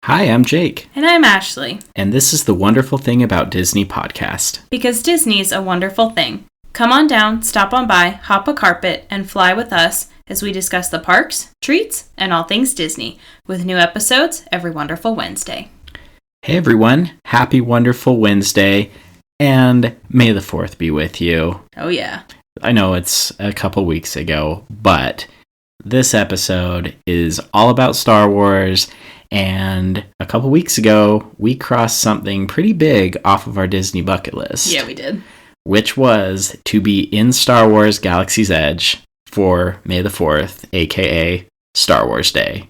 Hi, I'm Jake. And I'm Ashley. And this is the Wonderful Thing About Disney podcast. Because Disney's a wonderful thing. Come on down, stop on by, hop a carpet, and fly with us as we discuss the parks, treats, and all things Disney, with new episodes every wonderful Wednesday. Hey everyone, happy wonderful Wednesday, and may the 4th be with you. Oh yeah. I know it's a couple weeks ago, but this episode is all about Star Wars. And a couple weeks ago, we crossed something pretty big off of our Disney bucket list. Yeah, we did. Which was to be in Star Wars Galaxy's Edge for May the 4th, aka Star Wars Day.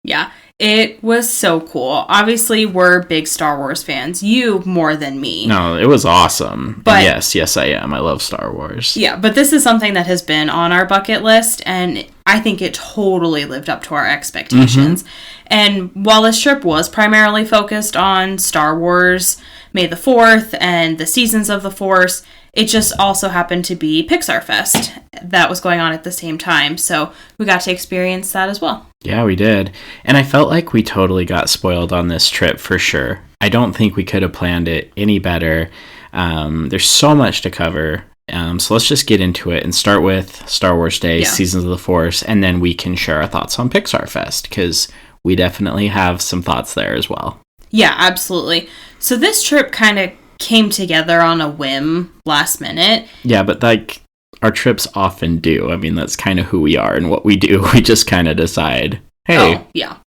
Yeah, it was so cool. Obviously, we're big Star Wars fans. You more than me. No, it was awesome. But yes, I am. I love Star Wars. Yeah, but this is something that has been on our bucket list, and I think it totally lived up to our expectations. Mm-hmm. And while this trip was primarily focused on Star Wars, May the 4th, and the Seasons of the Force, it just also happened to be Pixar Fest that was going on at the same time. So we got to experience that as well. Yeah, we did. And I felt like we totally got spoiled on this trip for sure. I don't think we could have planned it any better. There's so much to cover. So let's just get into it and start with Star Wars Day, Seasons of the Force, and then we can share our thoughts on Pixar Fest, because we definitely have some thoughts there as well. Yeah, absolutely. So this trip kind of came together on a whim last minute. Yeah, but like our trips often do. I mean, that's kind of who we are and what we do. We just kind of decide, hey,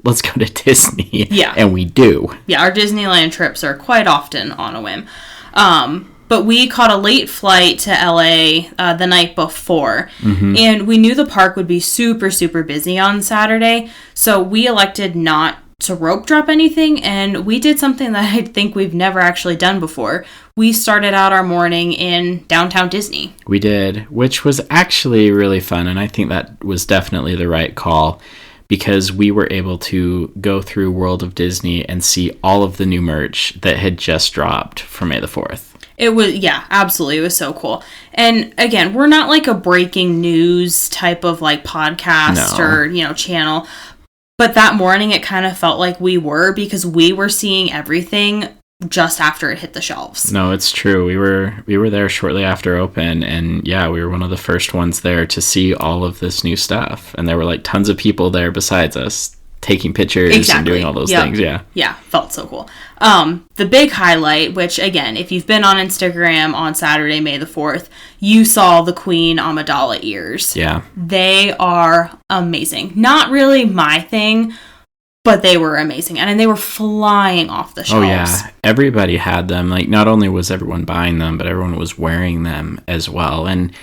let's go to Disney. Yeah. And we do. Yeah, our Disneyland trips are quite often on a whim. But we caught a late flight to LA the night before, and we knew the park would be super, super busy on Saturday, so we elected not to rope drop anything, and we did something that I think we've never actually done before. We started out our morning in downtown Disney. We did, which was actually really fun, and I think that was definitely the right call, because we were able to go through World of Disney and see all of the new merch that had just dropped for May the 4th. It was, yeah, absolutely. It was so cool. And again, we're not like a breaking news type of like podcast or, channel. But that morning it kind of felt like we were, because we were seeing everything just after it hit the shelves. No, it's true. We were there shortly after open, and yeah, we were one of the first ones there to see all of this new stuff. And there were like tons of people there besides us, taking pictures and doing all those things. Yeah, felt so cool. The big highlight, which again, if you've been on Instagram on Saturday, May the 4th, you saw the Queen Amidala ears. Yeah, they are amazing. Not really my thing, but they were amazing, and they were flying off the shelves. Oh yeah, everybody had them. Like, not only was everyone buying them, but everyone was wearing them as well. And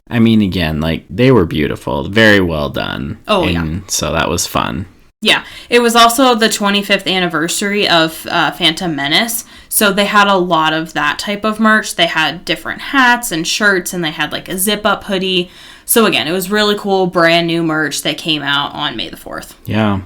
I mean, again, like, they were beautiful, very well done. Oh yeah, so that was fun. Yeah, it was also the 25th anniversary of Phantom Menace, so they had a lot of that type of merch. They had different hats and shirts, and they had like a zip-up hoodie. So again, it was really cool, brand new merch that came out on May the 4th. Yeah.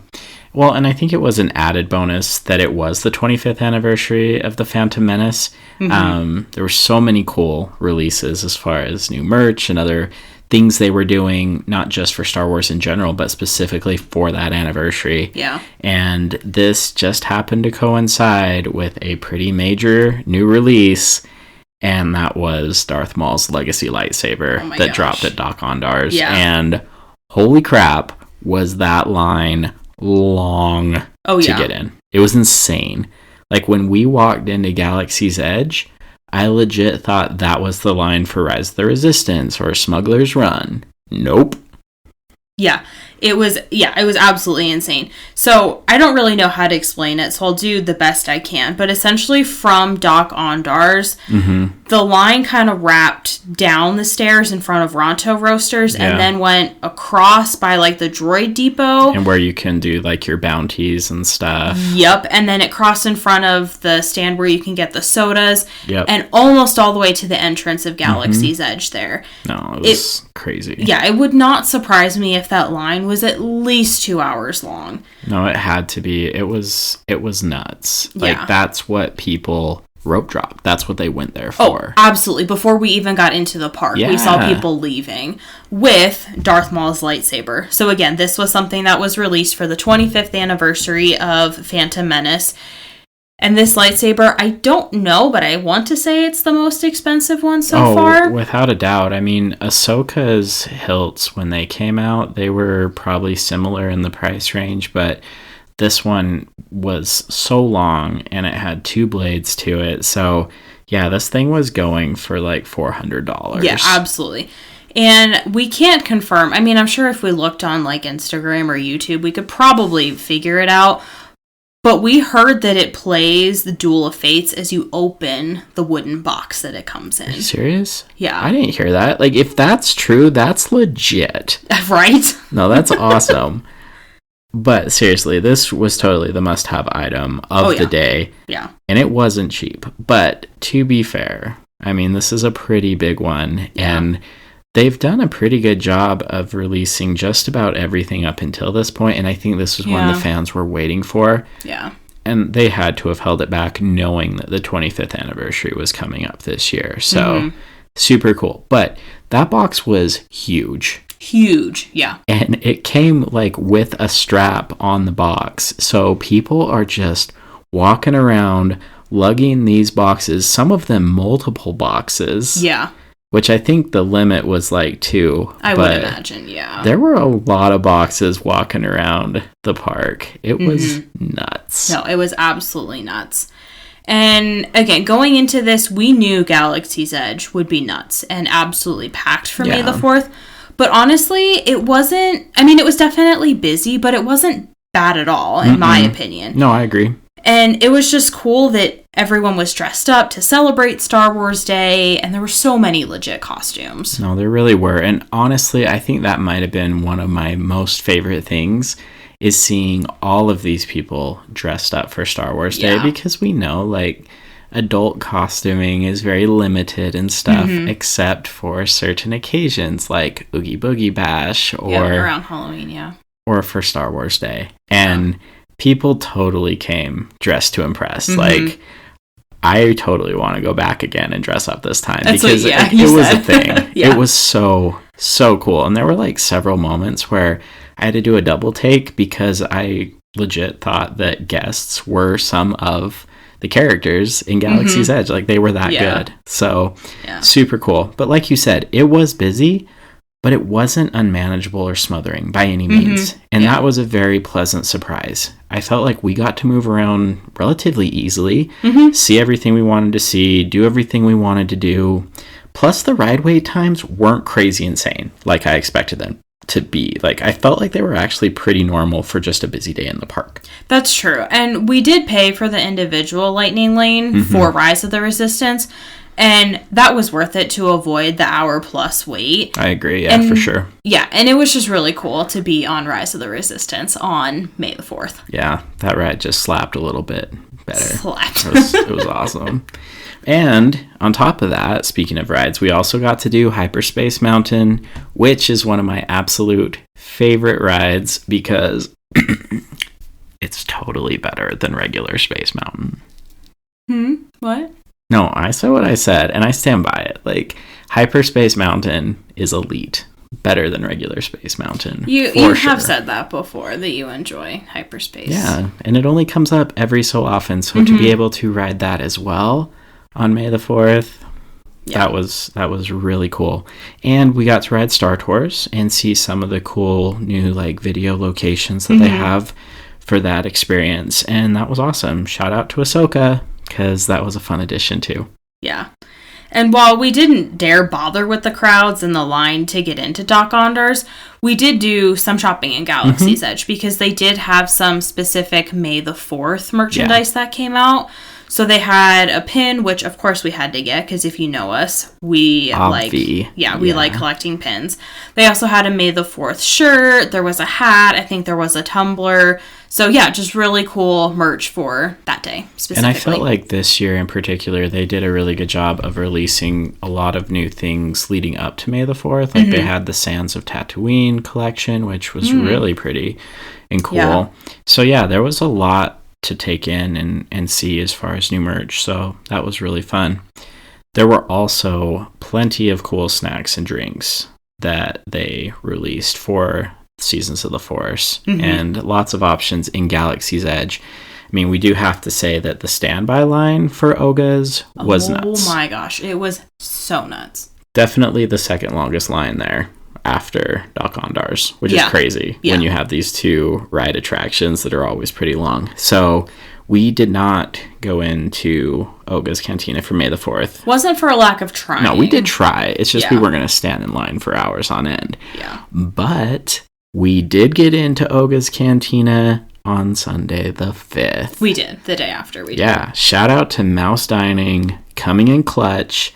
Well, and I think it was an added bonus that it was the 25th anniversary of the Phantom Menace. There were so many cool releases as far as new merch and other things they were doing, not just for Star Wars in general, but specifically for that anniversary. Yeah. And this just happened to coincide with a pretty major new release, and that was Darth Maul's Legacy lightsaber that dropped at Dok-Ondar's. Yeah. And holy crap, was that line long to get in. It was insane. Like, when we walked into Galaxy's Edge, I legit thought that was the line for Rise of the Resistance or Smuggler's Run. Nope. Yeah, it was absolutely insane. So I don't really know how to explain it, so I'll do the best I can. But essentially, from Dok-Ondar's, the line kind of wrapped down the stairs in front of Ronto Roasters, and then went across by like the droid depot. And where you can do like your bounties and stuff. Yep, and then it crossed in front of the stand where you can get the sodas. Yep. And almost all the way to the entrance of Galaxy's Edge there. No, it was crazy. Yeah, it would not surprise me if that line was at least 2 hours long. No, it had to be. It was nuts. Like, that's what people rope drop. That's what they went there Oh, for. absolutely. Before we even got into the park, we saw people leaving with Darth Maul's lightsaber. So again, this was something that was released for the 25th anniversary of Phantom Menace. And this lightsaber, I don't know, but I want to say it's the most expensive one so far. Without a doubt. I mean, Ahsoka's hilts, when they came out, they were probably similar in the price range, but this one was so long and it had 2 blades to it. So, yeah, this thing was going for like $400. Yeah, absolutely. And we can't confirm. I mean, I'm sure if we looked on like Instagram or YouTube, we could probably figure it out. But we heard that it plays the Duel of Fates as you open the wooden box that it comes in. Are you serious? Yeah. I didn't hear that. Like, if that's true, that's legit. Right? No, that's awesome. But seriously, this was totally the must-have item of the day. Yeah. And it wasn't cheap. But to be fair, I mean, this is a pretty big one. Yeah. And they've done a pretty good job of releasing just about everything up until this point. And I think this is one the fans were waiting for. Yeah. And they had to have held it back knowing that the 25th anniversary was coming up this year. So, super cool. But that box was huge. Huge, yeah. And it came like with a strap on the box. So people are just walking around lugging these boxes, some of them multiple boxes. Yeah. Which I think the limit was like 2. I would imagine, yeah. There were a lot of boxes walking around the park. It was nuts. No, it was absolutely nuts. And again, going into this, we knew Galaxy's Edge would be nuts and absolutely packed for May the 4th. But honestly, it wasn't, I mean, it was definitely busy, but it wasn't bad at all, in my opinion. No, I agree. And it was just cool that everyone was dressed up to celebrate Star Wars Day, and there were so many legit costumes. No, there really were. And honestly, I think that might have been one of my most favorite things, is seeing all of these people dressed up for Star Wars Day, because we know, like, adult costuming is very limited and stuff, except for certain occasions like Oogie Boogie Bash or around Halloween, or for Star Wars Day. And people totally came dressed to impress. Like, I totally want to go back again and dress up this time. That's because what, it was a thing. Yeah. It was so cool. And there were like several moments where I had to do a double take because I legit thought that guests were some of the characters in Galaxy's Edge. Like, they were that good. So super cool. But like you said, it was busy, but it wasn't unmanageable or smothering by any means. And that was a very pleasant surprise. I felt like we got to move around relatively easily, see everything we wanted to see, do everything we wanted to do. Plus, the ride wait times weren't crazy insane like I expected them to be. Like, I felt like they were actually pretty normal for just a busy day in the park. That's true. And we did pay for the individual lightning lane for Rise of the Resistance, and that was worth it to avoid the hour-plus wait. I agree, for sure. Yeah, and it was just really cool to be on Rise of the Resistance on May the 4th. Yeah, that ride just slapped a little bit better. Slapped. It was awesome. And on top of that, speaking of rides, we also got to do Hyperspace Mountain, which is one of my absolute favorite rides because it's totally better than regular Space Mountain. What? No, I said what I said, and I stand by it. Like, Hyperspace Mountain is elite. Better than regular Space Mountain. You have said that before, that you enjoy Hyperspace. Yeah, and it only comes up every so often, so to be able to ride that as well on May the 4th, that was really cool. And we got to ride Star Tours and see some of the cool new like video locations that they have for that experience, and that was awesome. Shout out to Ahsoka, because that was a fun addition too. Yeah. And while we didn't dare bother with the crowds and the line to get into Doc Ondars, we did do some shopping in Galaxy's Edge because they did have some specific May the 4th merchandise that came out. So they had a pin, which of course we had to get because if you know us, we like collecting pins. They also had a May the 4th shirt. There was a hat. I think there was a tumbler. So yeah, just really cool merch for that day specifically. And I felt like this year in particular, they did a really good job of releasing a lot of new things leading up to May the 4th. Like they had the Sands of Tatooine collection, which was really pretty and cool. Yeah. So yeah, there was a lot to take in and see as far as new merch. So that was really fun. There were also plenty of cool snacks and drinks that they released for Seasons of the Force, and lots of options in Galaxy's Edge. I mean, we do have to say that the standby line for Oga's was nuts. Oh my gosh, it was so nuts. Definitely the second longest line there after Dok-Ondar's, which is crazy when you have these two ride attractions that are always pretty long. So we did not go into Oga's Cantina for May the 4th. Wasn't for a lack of trying. No, we did try. It's just we weren't going to stand in line for hours on end. Yeah. But we did get into Oga's Cantina on Sunday the 5th. We did. The day after we did. Yeah. Shout out to Mouse Dining, coming in clutch,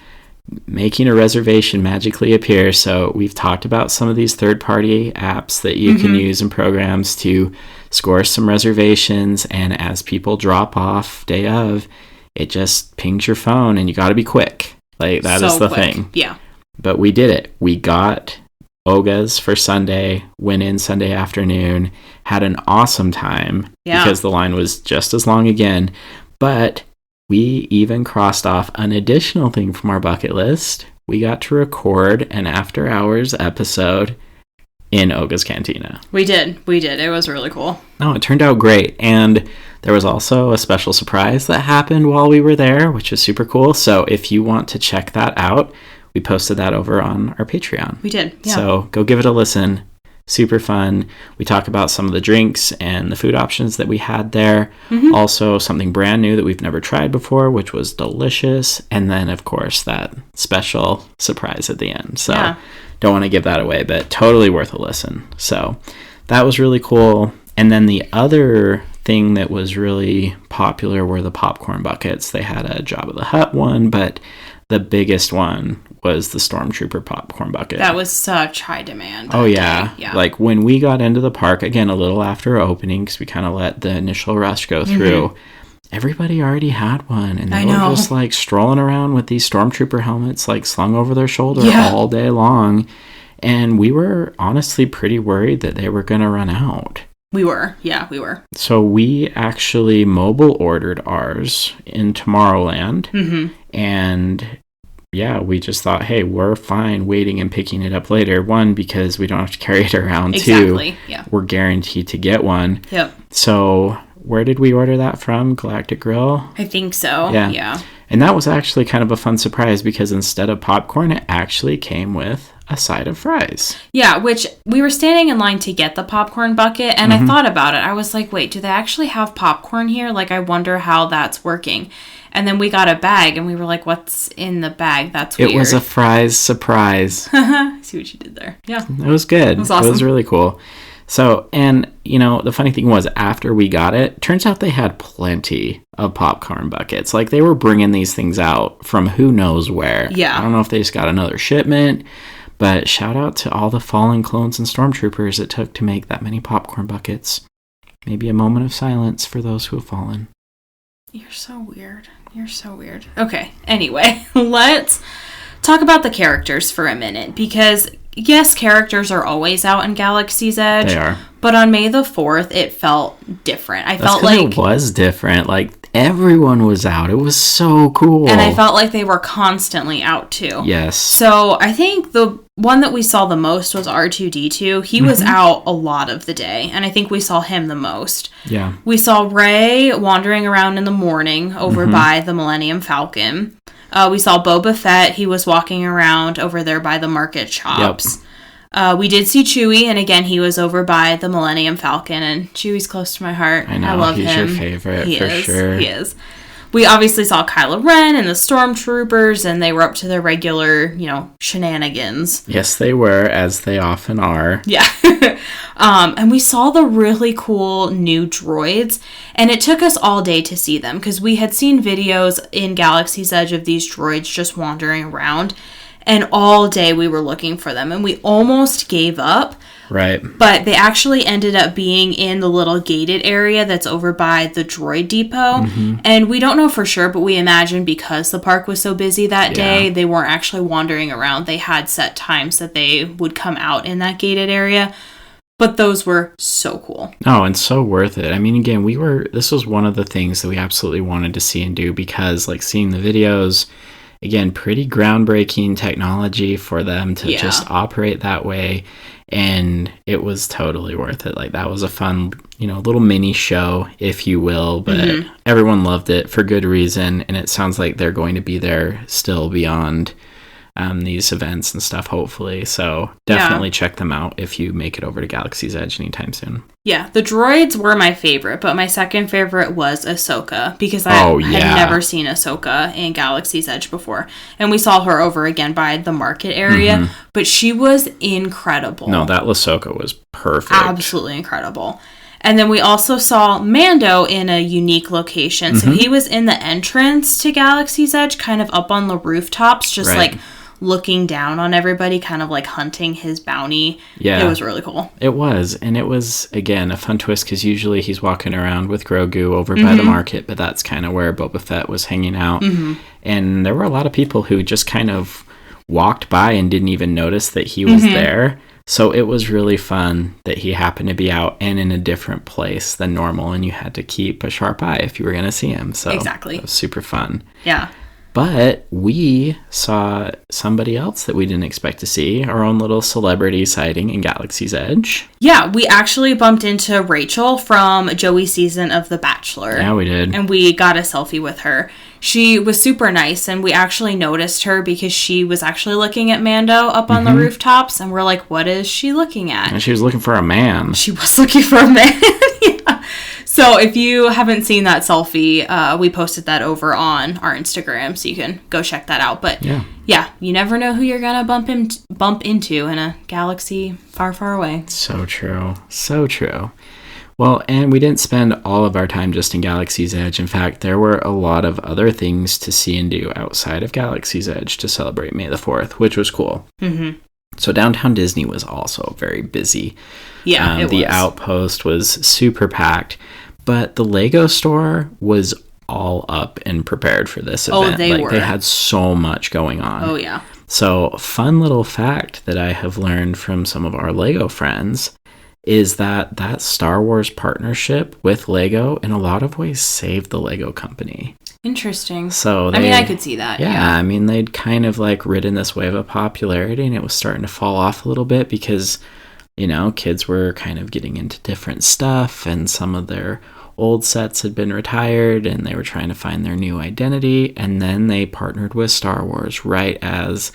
making a reservation magically appear. So we've talked about some of these third-party apps that you can use and programs to score some reservations, and as people drop off day of, it just pings your phone, and you got to be quick. Like, that is the thing. Yeah. But we did it. We got Oga's for Sunday, went in Sunday afternoon, had an awesome time because the line was just as long again. But we even crossed off an additional thing from our bucket list. We got to record an after hours episode in Oga's Cantina. We did. It was really cool. No, it turned out great. And there was also a special surprise that happened while we were there, which was super cool. So if you want to check that out, we posted that over on our Patreon. We did, yeah. So go give it a listen. Super fun. We talk about some of the drinks and the food options that we had there. Also, something brand new that we've never tried before, which was delicious. And then, of course, that special surprise at the end. So don't want to give that away, but totally worth a listen. So that was really cool. And then the other thing that was really popular were the popcorn buckets. They had a Jabba the Hutt one, but the biggest one was the Stormtrooper popcorn bucket. That was such high demand. Oh, yeah. Like, when we got into the park, again, a little after opening, because we kind of let the initial rush go through, everybody already had one. And they were just, like, strolling around with these Stormtrooper helmets, like, slung over their shoulder all day long. And we were honestly pretty worried that they were going to run out. We were. Yeah, we were. So we actually mobile ordered ours in Tomorrowland. And we just thought, hey, we're fine waiting and picking it up later. One, because we don't have to carry it around. Exactly. Two, we're guaranteed to get one. Yep. So where did we order that from? Galactic Grill? I think so. Yeah. And that was actually kind of a fun surprise because instead of popcorn, it actually came with a side of fries. Yeah, which we were standing in line to get the popcorn bucket, and I thought about it. I was like, wait, do they actually have popcorn here? Like, I wonder how that's working. And then we got a bag, and we were like, what's in the bag? That's weird. It was a fries surprise. See what you did there. Yeah. It was good. It was awesome. It was really cool. So, and, you know, the funny thing was, after we got it, turns out they had plenty of popcorn buckets. Like, they were bringing these things out from who knows where. Yeah. I don't know if they just got another shipment, but shout out to all the fallen clones and stormtroopers it took to make that many popcorn buckets. Maybe a moment of silence for those who have fallen. You're so weird. Okay, anyway, let's talk about the characters for a minute, because yes, characters are always out in Galaxy's Edge. They are. But on May the 4th, it felt different. I felt like it was different. Like, everyone was out. It was so cool. And I felt like they were constantly out, too. Yes. So, I think the one that we saw the most was R2-D2. He was out a lot of the day, and I think we saw him the most. Yeah. We saw Rey wandering around in the morning over by the Millennium Falcon. We saw Boba Fett. He was walking around over there by the market shops. Yep. We did see Chewie, and again, he was over by the Millennium Falcon, and Chewie's close to my heart. I know, I love he's him. Your favorite, for sure. He is. We obviously saw Kylo Ren and the Stormtroopers, and they were up to their regular, shenanigans. Yes, they were, as they often are. Yeah. And we saw the really cool new droids, and it took us all day to see them, because we had seen videos in Galaxy's Edge of these droids just wandering around, and all day we were looking for them, and we almost gave up. Right. But they actually ended up being in the little gated area that's over by the droid depot. And we don't know for sure, but we imagine because the park was so busy that day, they weren't actually wandering around. They had set times that they would come out in that gated area. But those were so cool. Oh, and so worth it. I mean, again, this was one of the things that we absolutely wanted to see and do because, like, seeing the videos, again, pretty groundbreaking technology for them to just operate that way. And it was totally worth it. Like, that was a fun, little mini show, if you will. But everyone loved it for good reason. And it sounds like they're going to be there still beyond these events and stuff, hopefully. So definitely check them out if you make it over to Galaxy's Edge anytime soon. Yeah, the droids were my favorite, but my second favorite was Ahsoka because I had never seen Ahsoka in Galaxy's Edge before. And we saw her over again by the market area, but she was incredible. No, that Ahsoka was perfect. Absolutely incredible. And then we also saw Mando in a unique location. So he was in the entrance to Galaxy's Edge, kind of up on the rooftops, just like looking down on everybody, kind of like hunting his bounty. Yeah. It was really cool. It was. And it was, again, a fun twist because usually he's walking around with Grogu over by the market, but that's kind of where Boba Fett was hanging out. And there were a lot of people who just kind of walked by and didn't even notice that he was there. So it was really fun that he happened to be out and in a different place than normal, and you had to keep a sharp eye if you were going to see him. So exactly. It was super fun. Yeah. But we saw somebody else that we didn't expect to see, our own little celebrity sighting in Galaxy's Edge. Yeah, we actually bumped into Rachel from Joey's season of The Bachelor. Yeah, we did. And we got a selfie with her. She was super nice, and we actually noticed her because she was actually looking at Mando up on the rooftops, and we're like, what is she looking at? And she was looking for a man. She was looking for a man, yeah. So if you haven't seen that selfie, we posted that over on our Instagram, so you can go check that out. But yeah, you never know who you're gonna bump into in a galaxy far, far away. So true. So true. Well, and we didn't spend all of our time just in Galaxy's Edge. In fact, there were a lot of other things to see and do outside of Galaxy's Edge to celebrate May the 4th, which was cool. So downtown Disney was also very busy. Yeah, the Outpost was super packed, but the Lego store was all up and prepared for this event. They had so much going on. Oh, yeah. So, fun little fact that I have learned from some of our Lego friends is that Star Wars partnership with Lego in a lot of ways saved the Lego company. Interesting. So I could see that. Yeah, I mean, they'd kind of like ridden this wave of popularity and it was starting to fall off a little bit because, kids were kind of getting into different stuff and some of their old sets had been retired and they were trying to find their new identity. And then they partnered with Star Wars right as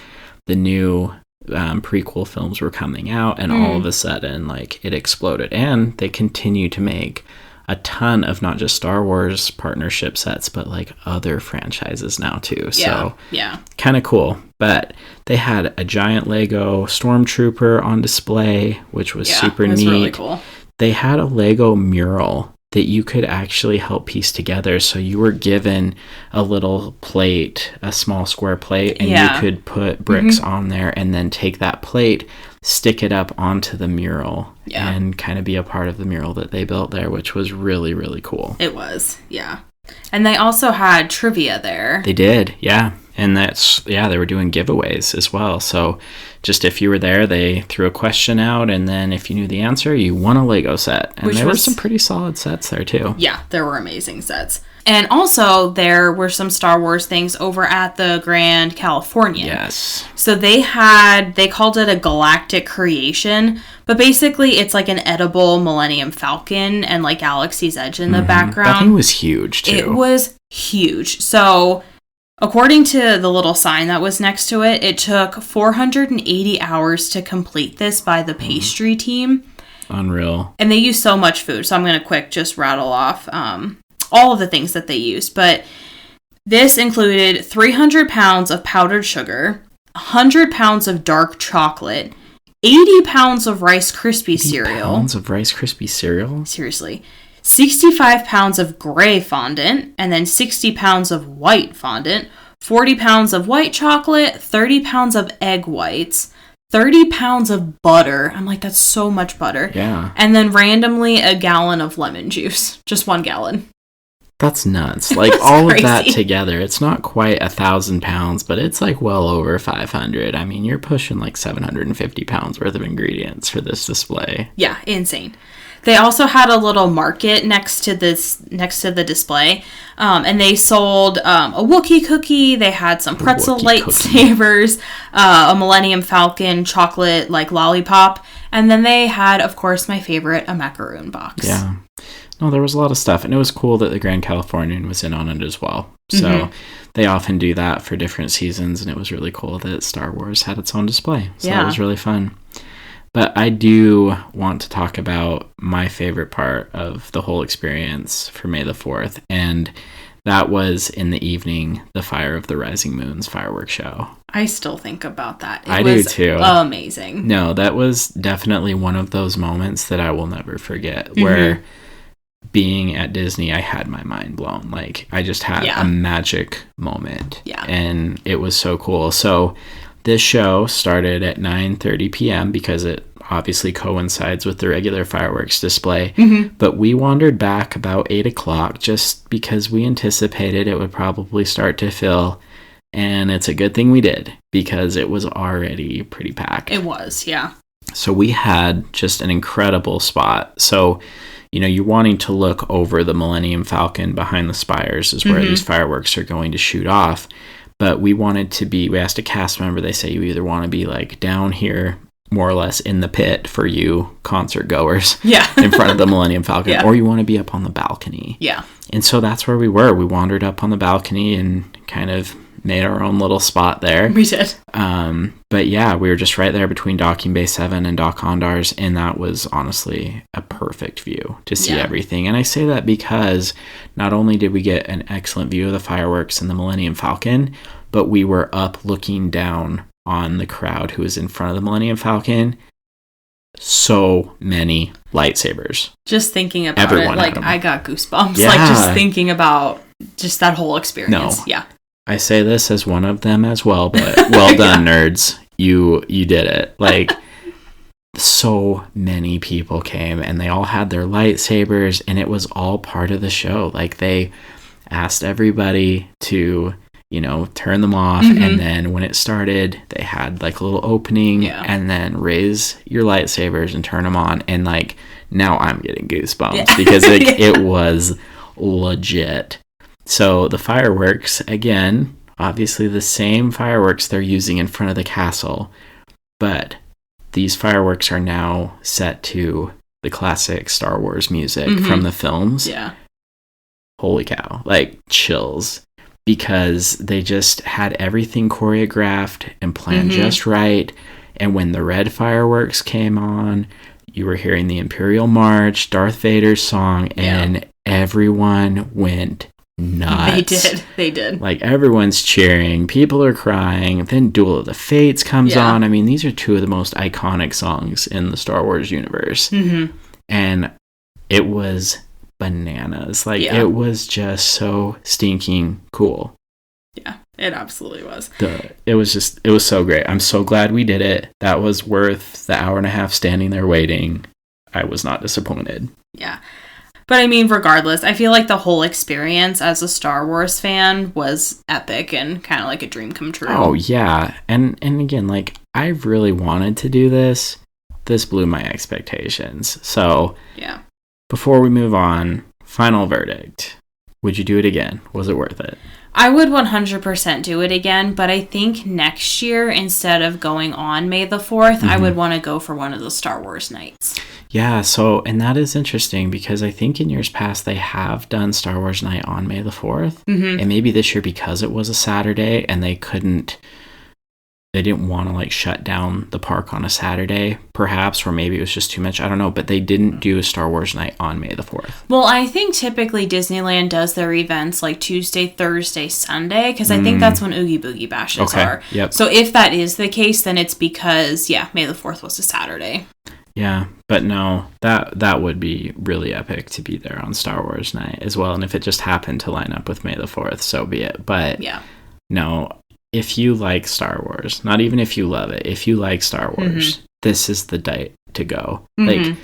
the new prequel films were coming out, and all of a sudden, like, it exploded. And they continue to make a ton of not just Star Wars partnership sets, but like other franchises now too. So yeah, kind of cool. But they had a giant Lego Stormtrooper on display, which was super neat. Really cool. They had a Lego mural that you could actually help piece together. So you were given a little plate, a small square plate, and you could put bricks on there and then take that plate, stick it up onto the mural and kind of be a part of the mural that they built there, which was really, really cool. It was, yeah. And they also had trivia there. They did, yeah. And they were doing giveaways as well. So just if you were there, they threw a question out, and then if you knew the answer, you won a Lego set. And there were some pretty solid sets there too. Yeah, there were amazing sets. And also, there were some Star Wars things over at the Grand Californian. Yes. So they called it a galactic creation, but basically it's like an edible Millennium Falcon and like Galaxy's Edge in the background. That thing was huge too. It was huge. So according to the little sign that was next to it, it took 480 hours to complete this by the pastry team. Unreal. And they used so much food, so I'm going to just rattle off all of the things that they used. But this included 300 pounds of powdered sugar, 100 pounds of dark chocolate, 80 pounds of Rice Krispie cereal. Pounds of Rice Krispie cereal? Seriously. 65 pounds of gray fondant, and then 60 pounds of white fondant, 40 pounds of white chocolate, 30 pounds of egg whites, 30 pounds of butter. I'm like, that's so much butter. Yeah. And then randomly a gallon of lemon juice. Just 1 gallon. That's nuts. Like, all crazy. of that together, it's not quite 1,000 pounds, but it's like well over 500. I mean, you're pushing like 750 pounds worth of ingredients for this display. Yeah, insane. They also had a little market next to the display, and they sold a Wookiee cookie. They had some pretzel lightsabers, a Millennium Falcon chocolate like lollipop, and then they had, of course, my favorite, a macaroon box. Yeah. No, there was a lot of stuff, and it was cool that the Grand Californian was in on it as well. So they often do that for different seasons, and it was really cool that Star Wars had its own display. So that was really fun. But I do want to talk about my favorite part of the whole experience for May the 4th, and that was in the evening, the Fire of the Rising Moons fireworks show. I still think about that. I do too. Amazing. No, that was definitely one of those moments that I will never forget, where being at Disney, I had my mind blown. Like, I just had a magic moment. Yeah. And it was so cool. So this show started at 9:30 p.m. because it obviously coincides with the regular fireworks display. But we wandered back about 8 o'clock just because we anticipated it would probably start to fill. And it's a good thing we did, because it was already pretty packed. It was, yeah. So we had just an incredible spot. So, you know, you're wanting to look over the Millennium Falcon behind the spires is where these fireworks are going to shoot off. But we asked a cast member, they say you either want to be like down here, more or less in the pit for you concert goers in front of the Millennium Falcon, or you want to be up on the balcony. Yeah. And so that's where we were. We wandered up on the balcony and kind of made our own little spot there. We did. But yeah, we were just right there between Docking Bay 7 and Dock Ondars, and that was honestly a perfect view to see everything. And I say that because not only did we get an excellent view of the fireworks and the Millennium Falcon, but we were up looking down on the crowd who was in front of the Millennium Falcon. So many lightsabers. Just thinking about it, like, I got goosebumps. Like, just thinking about just that whole experience. Yeah. I say this as one of them as well, but well done, nerds. You did it. Like, so many people came, and they all had their lightsabers, and it was all part of the show. Like, they asked everybody to, you know, turn them off, and then when it started, they had like a little opening, and then raise your lightsabers and turn them on. And like, now I'm getting goosebumps because it was legit. So the fireworks, again, obviously the same fireworks they're using in front of the castle, but these fireworks are now set to the classic Star Wars music from the films. Yeah. Holy cow. Like, chills. Because they just had everything choreographed and planned just right. And when the red fireworks came on, you were hearing the Imperial March, Darth Vader's song, and everyone went nuts. They did. Like, everyone's cheering, people are crying, then Duel of the Fates comes on. I mean, these are two of the most iconic songs in the Star Wars universe. And it was bananas. Like, it was just so stinking cool. Yeah, it absolutely was. It was so great. I'm so glad we did it. That was worth the hour and a half standing there waiting. I was not disappointed. Yeah. But I mean, regardless, I feel like the whole experience as a Star Wars fan was epic and kind of like a dream come true. Oh, yeah. And again, like, I really wanted to do this. This blew my expectations. So, yeah. Before we move on, final verdict. Would you do it again? Was it worth it? I would 100% do it again, but I think next year, instead of going on May the 4th, I would want to go for one of the Star Wars nights. Yeah, so, and that is interesting because I think in years past they have done Star Wars night on May the 4th. And maybe this year, because it was a Saturday and they didn't want to like shut down the park on a Saturday, perhaps, or maybe it was just too much. I don't know, but they didn't do a Star Wars night on May the 4th. Well, I think typically Disneyland does their events like Tuesday, Thursday, Sunday, because I think that's when Oogie Boogie Bashes are. Yep. So if that is the case, then it's because, May the 4th was a Saturday. Yeah, but no, that would be really epic to be there on Star Wars night as well. And if it just happened to line up with May the 4th, so be it. But no, if you like Star Wars, not even if you love it, if you like Star Wars, this is the day to go. Like,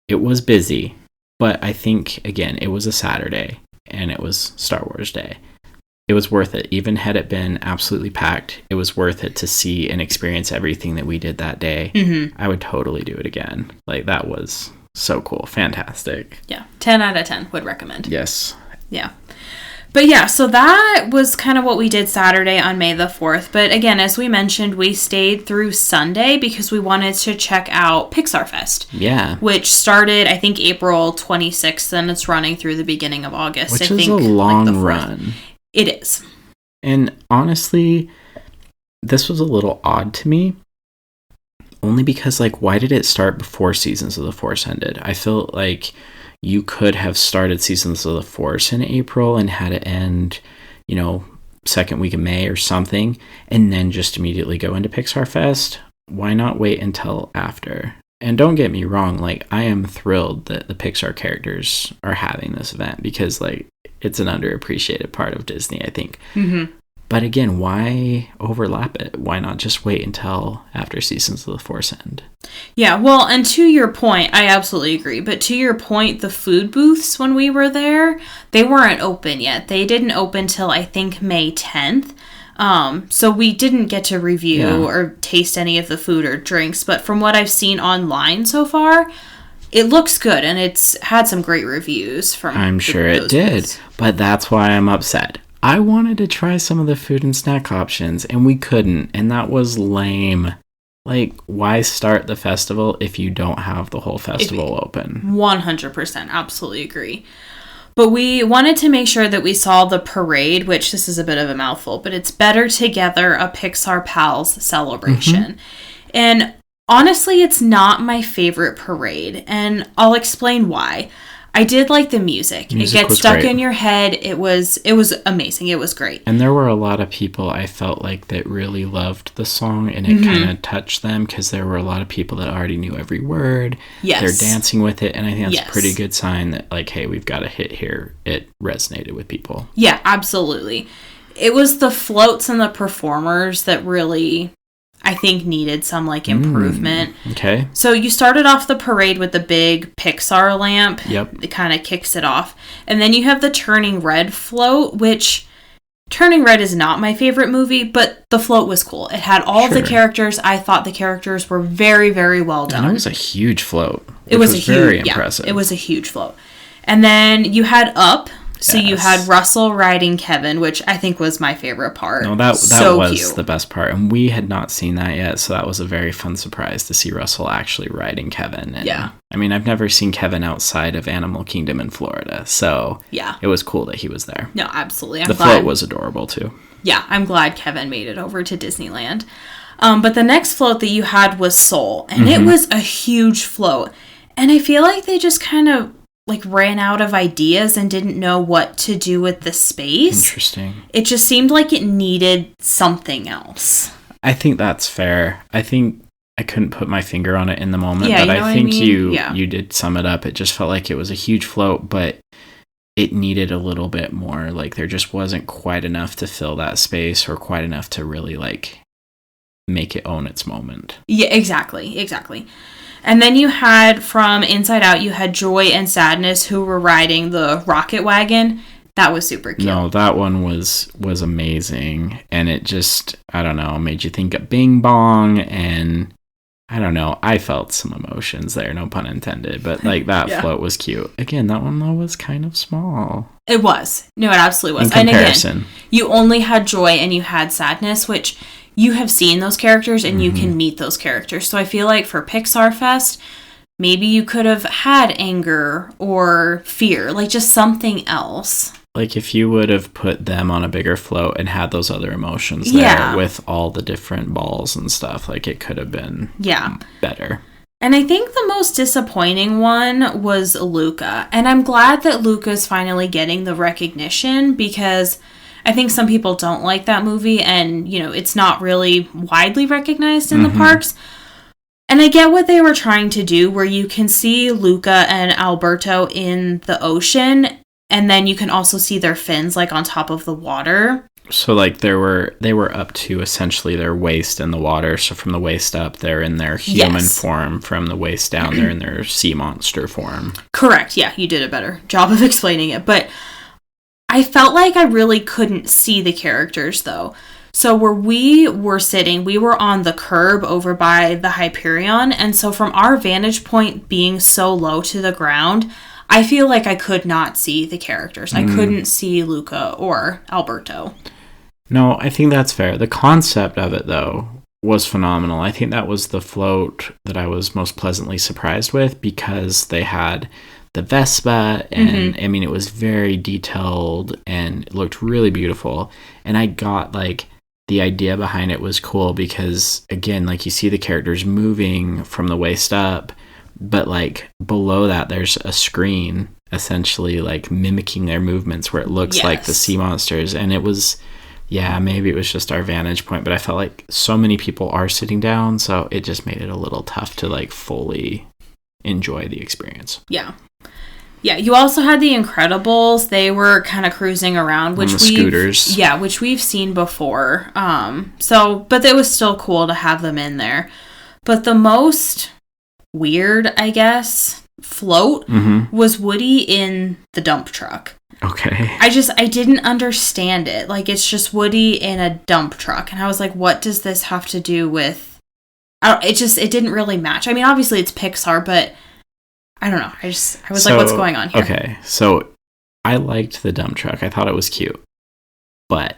it was busy, but I think, again, it was a Saturday. and it was Star Wars Day. It was worth it. Even had it been absolutely packed, it was worth it to see and experience everything that we did that day. Mm-hmm. I would totally do it again. Like, that was so cool. Fantastic. Yeah. 10 out of 10 would recommend. Yes. Yeah. But yeah, so that was kind of what we did Saturday on May the 4th. But again, as we mentioned, we stayed through Sunday because we wanted to check out Pixar Fest. Yeah. Which started, I think, April 26th, and it's running through the beginning of August. Which is a long run. It is. And honestly, this was a little odd to me. Only because, like, why did it start before Seasons of the Force ended? I feel like you could have started Seasons of the Force in April and had it end, second week of May or something, and then just immediately go into Pixar Fest. Why not wait until after? And don't get me wrong, like, I am thrilled that the Pixar characters are having this event because, like, it's an underappreciated part of Disney, I think. Mm-hmm. But again, why overlap it? Why not just wait until after Seasons of the Force end? Yeah, well, and to your point, I absolutely agree. But to your point, the food booths when we were there, they weren't open yet. They didn't open till, I think, May 10th. So we didn't get to review or taste any of the food or drinks. But from what I've seen online so far, it looks good. And it's had some great reviews from I'm sure it did. Booths. But that's why I'm upset. I wanted to try some of the food and snack options, and we couldn't, and that was lame. Like, why start the festival if you don't have the whole festival open? 100%, absolutely agree. But we wanted to make sure that we saw the parade, which this is a bit of a mouthful, but it's Better Together, a Pixar Pals celebration. Mm-hmm. And honestly, it's not my favorite parade, and I'll explain why. I did like the music. It gets stuck in your head. It was amazing. It was great. And there were a lot of people I felt like that really loved the song, and it kind of touched them because there were a lot of people that already knew every word. Yes. They're dancing with it, and I think that's a pretty good sign that, like, hey, we've got a hit here. It resonated with people. Yeah, absolutely. It was the floats and the performers that really, I think, needed some, like, improvement. Okay. So you started off the parade with the big Pixar lamp. Yep. It kind of kicks it off. And then you have the Turning Red float, which Turning Red is not my favorite movie, but the float was cool. It had all of the characters. I thought the characters were very, very well done. And it was a huge float. It was very impressive. It was a huge float. And then you had Up. So you had Russell riding Kevin, which I think was my favorite part. No, that was cute. The best part. And we had not seen that yet, so that was a very fun surprise to see Russell actually riding Kevin. And, I mean, I've never seen Kevin outside of Animal Kingdom in Florida, so it was cool that he was there. No, absolutely. The float was adorable, too. Yeah, I'm glad Kevin made it over to Disneyland. But the next float that you had was Soul, and it was a huge float. And I feel like they just kind of ran out of ideas and didn't know what to do with the space. Interesting. It just seemed like it needed something else. I think that's fair. I think I couldn't put my finger on it in the moment, but I think you did sum it up. It just felt like it was a huge float, but it needed a little bit more. Like, there just wasn't quite enough to fill that space or quite enough to really, make it own its moment. Yeah, exactly. And then you had, from Inside Out, you had Joy and Sadness, who were riding the rocket wagon. That was super cute. No, that one was amazing. And it just, I don't know, made you think of Bing Bong. And I don't know, I felt some emotions there, no pun intended. But, that float was cute. Again, that one, though, was kind of small. It was. No, it absolutely was. In comparison. And again, you only had Joy and you had Sadness, which you have seen those characters and you can meet those characters. So I feel like for Pixar Fest, maybe you could have had anger or fear, just something else. If you would have put them on a bigger float and had those other emotions there with all the different balls and stuff, it could have been better. And I think the most disappointing one was Luca. And I'm glad that Luca's finally getting the recognition because I think some people don't like that movie and, it's not really widely recognized in the parks. And I get what they were trying to do where you can see Luca and Alberto in the ocean and then you can also see their fins on top of the water. So they were up to essentially their waist in the water. So from the waist up, they're in their human form. From the waist down, they're in their sea monster form. Correct. Yeah, you did a better job of explaining it. But I felt like I really couldn't see the characters, though. So where we were sitting, we were on the curb over by the Hyperion. And so from our vantage point being so low to the ground, I feel like I could not see the characters. I couldn't see Luca or Alberto. No, I think that's fair. The concept of it, though, was phenomenal. I think that was the float that I was most pleasantly surprised with, because they had the Vespa, and I mean, it was very detailed and it looked really beautiful. And I got like the idea behind it was cool because, again, like you see the characters moving from the waist up, but like below that there's a screen essentially like mimicking their movements where it looks like the sea monsters. And it was, maybe it was just our vantage point, but I felt like so many people are sitting down, so it just made it a little tough to like fully enjoy the experience. Yeah, you also had the Incredibles. They were kind of cruising around, which scooters. Yeah, which we've seen before. But it was still cool to have them in there. But the most weird, I guess, float was Woody in the dump truck. Okay. I didn't understand it. Like, it's just Woody in a dump truck. And I was like, what does this have to do with... it didn't really match. I mean, obviously it's Pixar, but... I don't know. I was like, what's going on here? Okay, so I liked the dump truck. I thought it was cute. But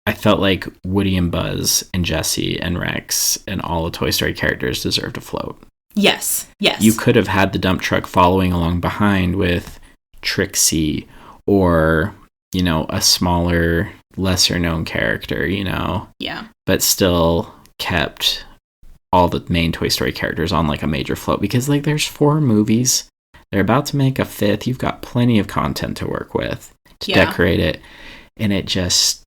I felt like Woody and Buzz and Jessie and Rex and all the Toy Story characters deserved a float. Yes. You could have had the dump truck following along behind with Trixie or, you know, a smaller, lesser-known character, you know? Yeah. But still kept all the main Toy Story characters on like a major float, because like there's 4 movies, they're about to make a 5th, you've got plenty of content to work with to decorate it, and it just,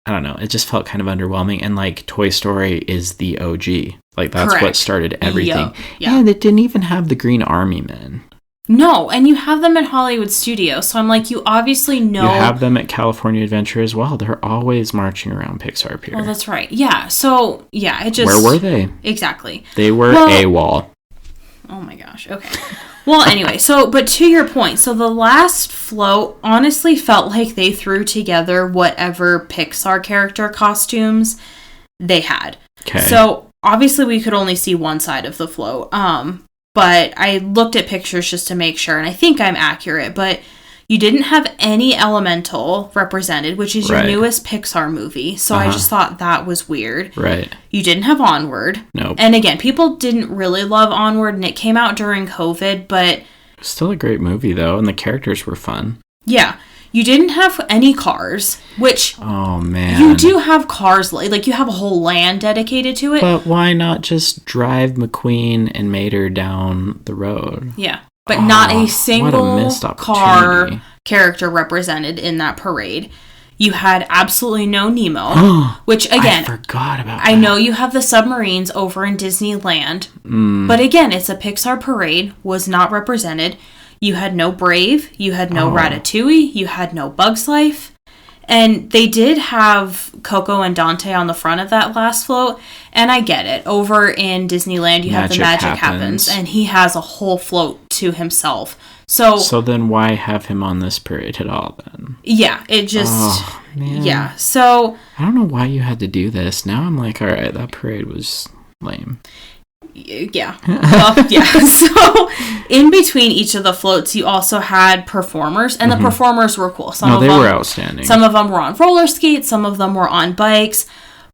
I don't know, it just felt kind of underwhelming. And like Toy Story is the OG, like that's what started everything. And it didn't even have the Green Army Men. No, and you have them at Hollywood Studios, so I'm like, you obviously know... You have them at California Adventure as well. They're always marching around Pixar Pier. Well, that's right. Yeah, so, yeah, it just... Where were they? Exactly. They were AWOL. Oh my gosh, okay. Well, anyway, but to your point, so the last float honestly felt like they threw together whatever Pixar character costumes they had. Okay. So, obviously we could only see one side of the float, but I looked at pictures just to make sure, and I think I'm accurate, but you didn't have any Elemental represented, which is your newest Pixar movie, so I just thought that was weird. Right. You didn't have Onward. Nope. And again, people didn't really love Onward, and it came out during COVID, but... Still a great movie, though, and the characters were fun. Yeah. You didn't have any cars, which... Oh, man. You do have cars, like you have a whole land dedicated to it. But why not just drive McQueen and Mater down the road? Yeah. But not a single car character represented in that parade. You had absolutely no Nemo, which, again... I forgot about that. I know you have the submarines over in Disneyland, but again, it's a Pixar parade, was not represented. You had no Brave, you had no Ratatouille, you had no Bug's Life, and they did have Coco and Dante on the front of that last float, and I get it. Over in Disneyland, you have the Magic Happens, and he has a whole float to himself. So then why have him on this parade at all, then? Yeah, it just... Oh, man. Yeah, so... I don't know why you had to do this. Now I'm like, alright, that parade was lame. Yeah. Well, yeah. So, in between each of the floats, you also had performers, and the performers were cool. They were outstanding. Some of them were on roller skates, some of them were on bikes,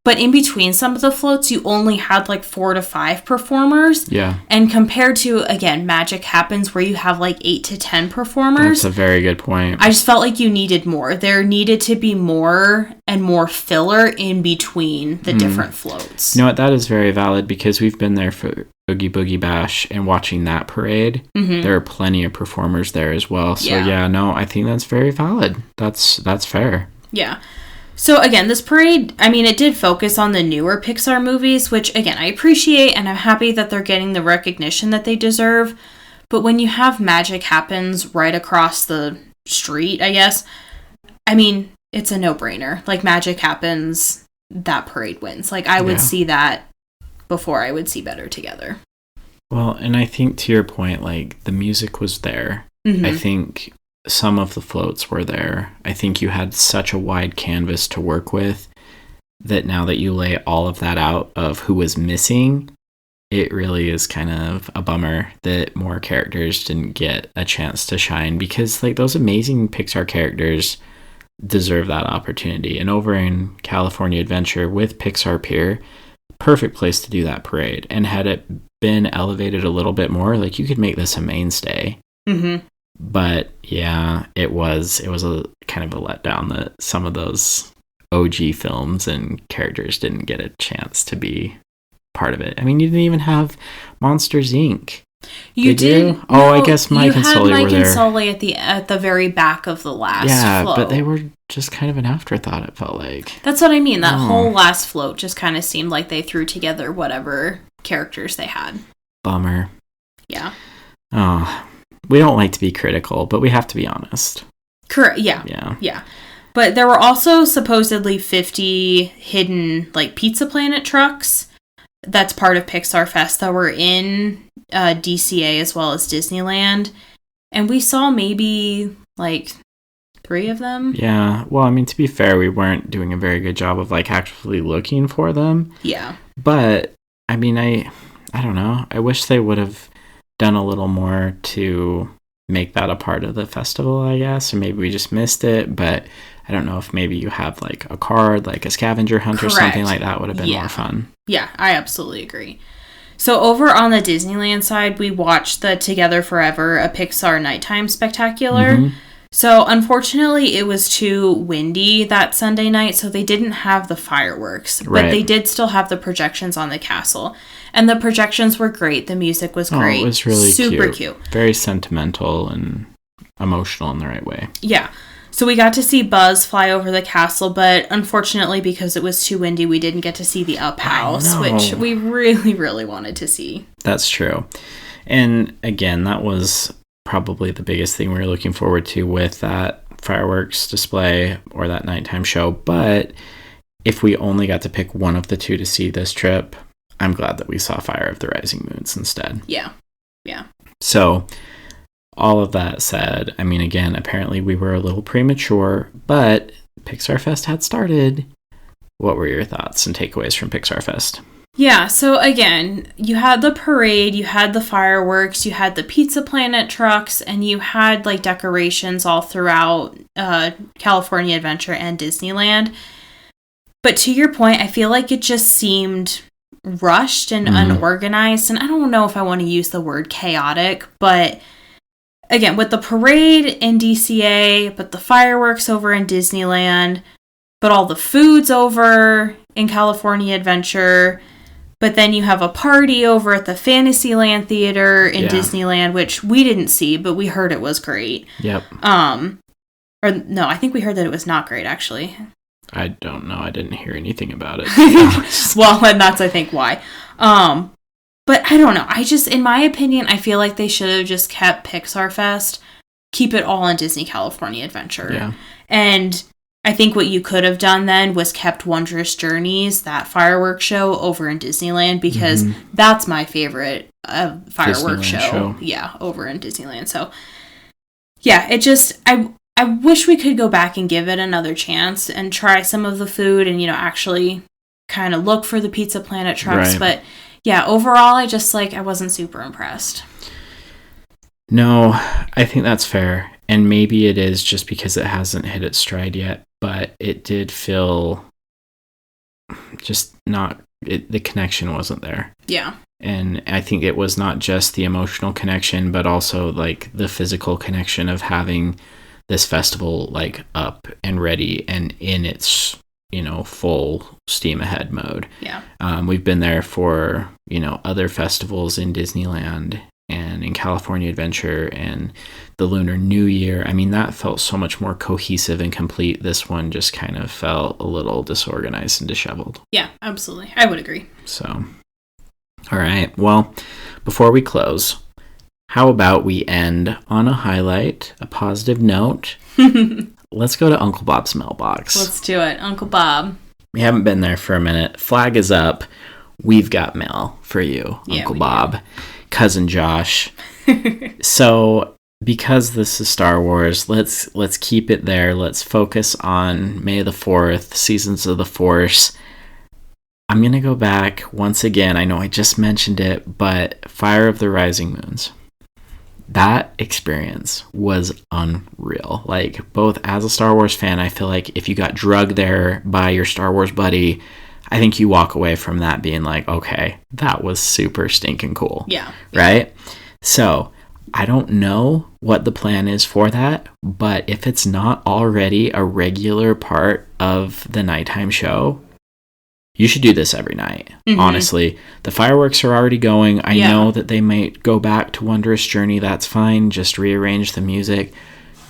but in between some of the floats, you only had like 4 to 5 performers. Yeah. And compared to, again, Magic Happens, where you have like 8 to 10 performers. That's a very good point. I just felt like you needed more. There needed to be more and more filler in between the different floats. You know what? That is very valid, because we've been there for Oogie Boogie Bash and watching that parade. There are plenty of performers there as well. So I think that's very valid. That's fair. Yeah. So again, this parade, I mean, it did focus on the newer Pixar movies, which again, I appreciate, and I'm happy that they're getting the recognition that they deserve. But when you have Magic Happens right across the street, I guess, I mean, it's a no-brainer. Like, Magic Happens, that parade wins. Like, I would see that before I would see Better Together. Well, and I think to your point, like, the music was there. I think some of the floats were there. I think you had such a wide canvas to work with that now that you lay all of that out of who was missing, it really is kind of a bummer that more characters didn't get a chance to shine, because like those amazing Pixar characters deserve that opportunity. And over in California Adventure with Pixar Pier, perfect place to do that parade. And had it been elevated a little bit more, like you could make this a mainstay. Mm-hmm. But yeah, it was a kind of a letdown that some of those OG films and characters didn't get a chance to be part of it. I mean, you didn't even have Monsters Inc. You did? You? Oh, I guess Mike and Sully were there. You had Mike and Sully at the very back of the last float. But they were just kind of an afterthought, it felt like. That's what I mean. That whole last float just kind of seemed like they threw together whatever characters they had. Bummer. Yeah. Oh, we don't like to be critical, but we have to be honest. Correct. Yeah. But there were also supposedly 50 hidden like Pizza Planet trucks that's part of Pixar Fest that were in DCA as well as Disneyland. And we saw maybe like 3 of them. Yeah. Well, I mean, to be fair, we weren't doing a very good job of like actually looking for them. Yeah. But I mean, I don't know. I wish they would have done a little more to make that a part of the festival, I guess. Or maybe we just missed it. But I don't know if maybe you have like a card, like a scavenger hunt or something like that would have been more fun. Yeah, I absolutely agree. So over on the Disneyland side, we watched the Together Forever, a Pixar nighttime spectacular. Mm-hmm. So unfortunately, it was too windy that Sunday night, so they didn't have the fireworks. But they did still have the projections on the castle. And the projections were great. The music was great. It was really super cute. Very sentimental and emotional in the right way. Yeah. So we got to see Buzz fly over the castle, but unfortunately, because it was too windy, we didn't get to see the Up House, which we really, really wanted to see. That's true. And again, that was probably the biggest thing we were looking forward to with that fireworks display or that nighttime show. But if we only got to pick one of the two to see this trip, I'm glad that we saw Fire of the Rising Moons instead. Yeah. So all of that said, I mean, again, apparently we were a little premature, but Pixar Fest had started. What were your thoughts and takeaways from Pixar Fest? Yeah, so again, you had the parade, you had the fireworks, you had the Pizza Planet trucks, and you had like decorations all throughout California Adventure and Disneyland. But to your point, I feel like it just seemed rushed and unorganized, and I don't know if I want to use the word chaotic, but again, with the parade in DCA, but the fireworks over in Disneyland, but all the food's over in California Adventure, but then you have a party over at the Fantasyland Theater in Disneyland, which we didn't see, but we heard it was great. Yep. Or no, I think we heard that it was not great, actually. I don't know. I didn't hear anything about it. Well, and that's, I think, why. But I don't know. In my opinion, I feel like they should have just kept Pixar Fest, keep it all in Disney California Adventure. Yeah. And I think what you could have done then was kept Wondrous Journeys, that fireworks show, over in Disneyland, because that's my favorite fireworks show. Yeah, over in Disneyland. So, yeah, it just, I wish we could go back and give it another chance and try some of the food and, actually kind of look for the Pizza Planet trucks. Right. But yeah, overall, I wasn't super impressed. No, I think that's fair. And maybe it is just because it hasn't hit its stride yet, but it did feel just the connection wasn't there. Yeah. And I think it was not just the emotional connection, but also like the physical connection of having this festival like up and ready and in its, full steam ahead mode. Yeah. We've been there for, other festivals in Disneyland and in California Adventure and the Lunar New Year. I mean, that felt so much more cohesive and complete. This one just kind of felt a little disorganized and disheveled. Yeah, absolutely. I would agree. So, all right. Well, before we close, how about we end on a highlight, a positive note? Let's go to Uncle Bob's mailbox. Let's do it. Uncle Bob. We haven't been there for a minute. Flag is up. We've got mail for you, Uncle Bob. Cousin Josh. So because this is Star Wars, let's keep it there. Let's focus on May the 4th, Seasons of the Force. I'm going to go back once again. I know I just mentioned it, but Fire of the Rising Moons. That experience was unreal. Like, both as a Star Wars fan, I feel like if you got drugged there by your Star Wars buddy, I think you walk away from that being like, okay, that was super stinking cool. Yeah. Right? So, I don't know what the plan is for that, but if it's not already a regular part of the nighttime show, you should do this every night. Honestly, the fireworks are already going. I know that they might go back to Wondrous Journey. That's fine. Just rearrange the music.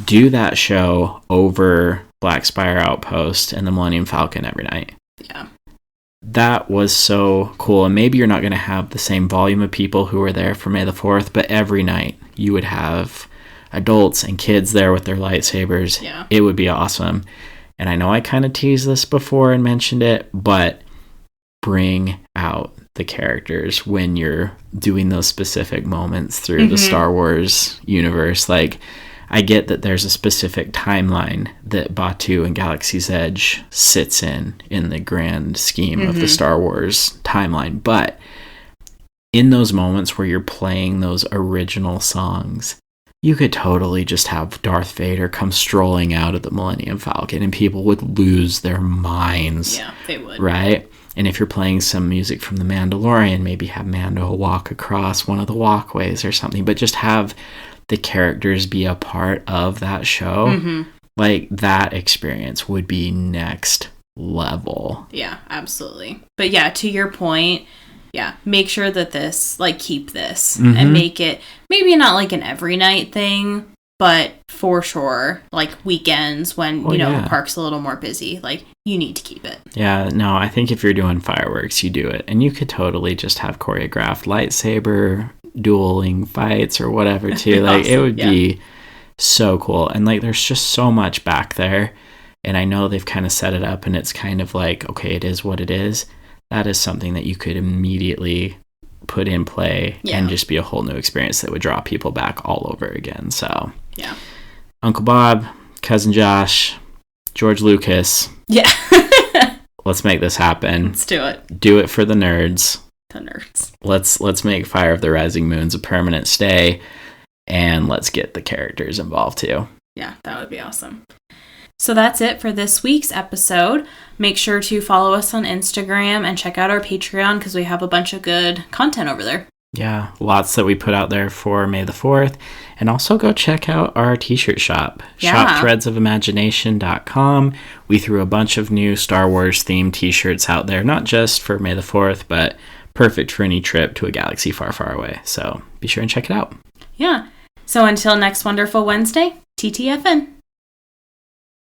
Do that show over Black Spire Outpost and the Millennium Falcon every night. Yeah. That was so cool. And maybe you're not going to have the same volume of people who were there for May the 4th, but every night you would have adults and kids there with their lightsabers. Yeah. It would be awesome. And I know I kind of teased this before and mentioned it, but bring out the characters when you're doing those specific moments through the Star Wars universe. Like, I get that there's a specific timeline that Batuu and Galaxy's Edge sits in the grand scheme of the Star Wars timeline. But in those moments where you're playing those original songs, you could totally just have Darth Vader come strolling out of the Millennium Falcon and people would lose their minds. Yeah, they would. Right? And if you're playing some music from The Mandalorian, maybe have Mando walk across one of the walkways or something, but just have the characters be a part of that show. Like, that experience would be next level. Yeah, absolutely. But yeah, to your point, yeah, make sure that this, like, keep this and make it maybe not like an every night thing, but for sure, like, weekends when, the park's a little more busy, like, you need to keep it. Yeah, no, I think if you're doing fireworks, you do it. And you could totally just have choreographed lightsaber dueling fights or whatever, too. Like, awesome. It would be so cool. And, like, there's just so much back there. And I know they've kind of set it up and it's kind of like, okay, it is what it is. That is something that you could immediately put in play and just be a whole new experience that would draw people back all over again. So, yeah. Uncle Bob, Cousin Josh, George Lucas. Yeah. Let's make this happen. Let's do it. Do it for the nerds. The nerds. Let's make Fire of the Rising Moons a permanent stay, and let's get the characters involved too. Yeah, that would be awesome. So that's it for this week's episode. Make sure to follow us on Instagram and check out our Patreon because we have a bunch of good content over there. Yeah, lots that we put out there for May the 4th. And also go check out our t-shirt shop, shopthreadsofImagination.com. We threw a bunch of new Star Wars themed t-shirts out there, not just for May the 4th, but perfect for any trip to a galaxy far, far away. So be sure and check it out. Yeah. So until next wonderful Wednesday, TTFN.